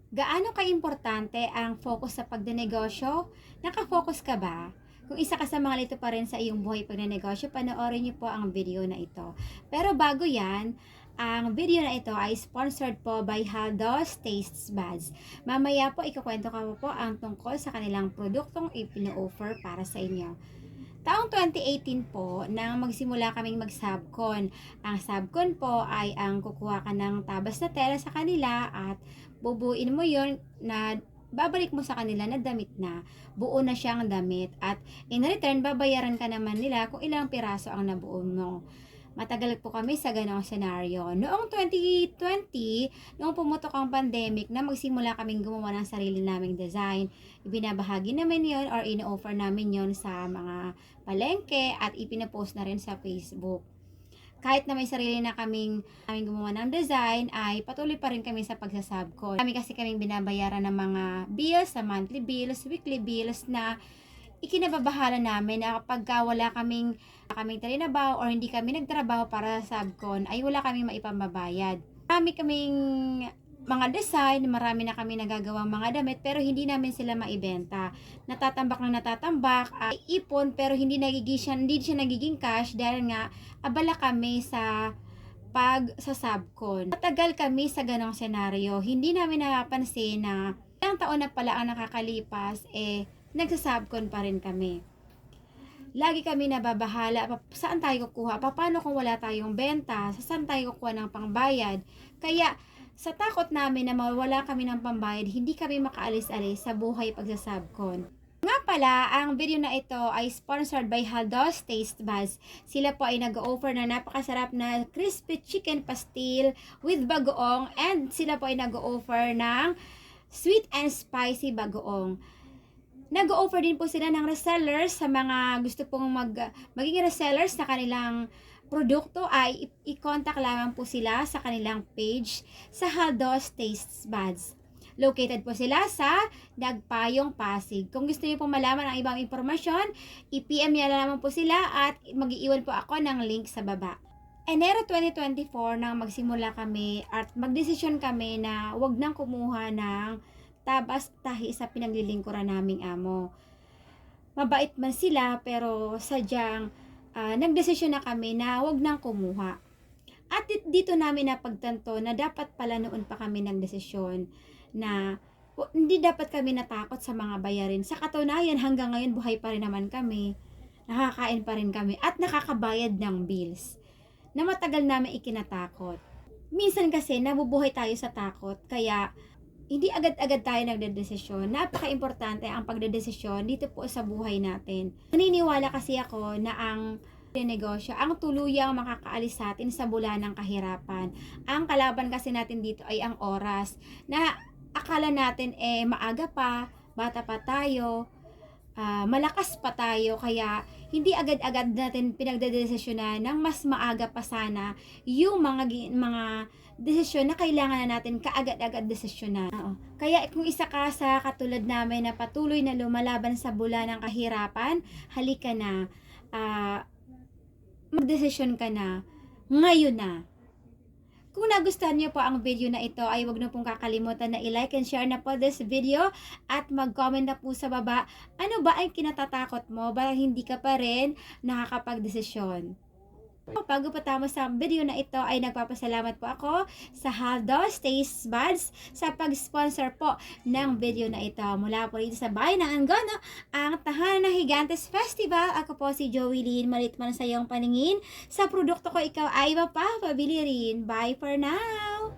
Gaano kaimportante ang focus sa pagdinegosyo? Naka-focus ka ba? Kung isa ka sa mga lito pa rin sa iyong buhay pagnenegosyo, panoorin niyo po ang video na ito. Pero bago yan, ang video na ito ay sponsored po by Haldos Taste Buds. Mamaya po, ikukwento ko po ang tungkol sa kanilang produktong ipino-offer para sa inyo. Taong 2018 po, nang magsimula kaming mag-subcon. Ang subcon po ay ang kukuha ka ng tabas na tela sa kanila at bubuin mo yon na babalik mo sa kanila na damit na. Buo na siyang damit at in return, babayaran ka naman nila kung ilang piraso ang nabuo mo. Matagal po kami sa ganong senaryo. Noong 2020, noong pumutok ang pandemic, na magsimula kaming gumawa ng sarili naming design. Ibinabahagi namin yon or ino-offer namin yon sa mga palengke at ipinapost na rin sa Facebook. Kahit na may sarili na kaming gumawa ng design, ay patuloy pa rin kami sa pagsasubcon. Kami kasi kaming binabayaran ng mga bills, sa monthly bills, weekly bills na ikinababahala namin na kapag wala kaming trabaho or hindi kami nagtrabaho para sa subcon, ay wala kaming maipambabayad. Marami kaming mga design, marami na kami nagagawang mga damit pero hindi namin sila maibenta. Natatambak ng natatambak, ipon pero hindi siya nagiging cash dahil nga abala kami sa sa subcon. Matagal kami sa ganong senaryo. Hindi namin napapansin na ilang taon na pala ang nakakalipas, nagsasubcon pa rin kami. Lagi kami nababahala, saan tayo kukuha? Paano kung wala tayong benta? Saan tayo kukuha ng pangbayad? Kaya, sa takot namin na mawala kami ng pambayad, hindi kami makaalis-alis sa buhay pagsasubcon. Nga pala, ang video na ito ay sponsored by Haldos Taste Buds. Sila po ay nag-offer na napakasarap na crispy chicken pastil with bagoong and sila po ay nag-offer ng sweet and spicy bagoong. Nag-offer din po sila ng resellers sa mga gusto pong maging resellers sa kanilang produkto, ay i-contact lamang po sila sa kanilang page sa Haldos Taste Buds. Located po sila sa Dagpayong, Pasig. Kung gusto niyo po malaman ang ibang impormasyon, i-PM niya lamang po sila at mag-iiwan po ako ng link sa baba. Enero 2024 nang magsimula kami at magdesisyon kami na wag nang kumuha ng tabas tahi sa pinaglilingkuran naming amo. Mabait man sila pero sadyang nagdesisyon na kami na wag nang kumuha. At dito namin napagtanto na dapat pala noon pa kami nagdesisyon na hindi dapat kami natakot sa mga bayarin. Sa katunayan, hanggang ngayon buhay pa rin naman kami. Nakakain pa rin kami at nakakabayad ng bills na matagal namin ikinatakot. Minsan kasi nabubuhay tayo sa takot, kaya hindi agad-agad tayo nagdedesisyon. Napaka-importante ang pagdedesisyon dito po sa buhay natin. Naniniwala kasi ako na ang negosyo ang tuluyang makakaalis sa atin sa bula ng kahirapan. Ang kalaban kasi natin dito ay ang oras. Na akala natin maaga pa, bata pa tayo, malakas pa tayo, kaya hindi agad-agad natin pinagdedesisyonan ng mas maaga pa sana yung mga desisyon na kailangan na natin kaagad-agad desisyonan. Kaya kung isa ka sa katulad namin na patuloy na lumalaban sa bula ng kahirapan, halika na, magdesisyon ka na, ngayon na. Kung nagustuhan niyo po ang video na ito, ay huwag na pong kakalimutan na i-like and share na po this video at mag-comment na po sa baba, ano ba ang kinatatakot mo ba hindi ka pa rin nakakapag-desisyon. Bago pa tama sa video na ito, ay nagpapasalamat po ako sa Haldos Taste Buds sa pag-sponsor po ng video na ito. Mula po dito sa bayan ng Angono, ang tahanan ng Gigantes Festival. Ako po si Joey Lynn, malit man sa iyong paningin. Sa produkto ko, ikaw ay mapapabili rin. Bye for now!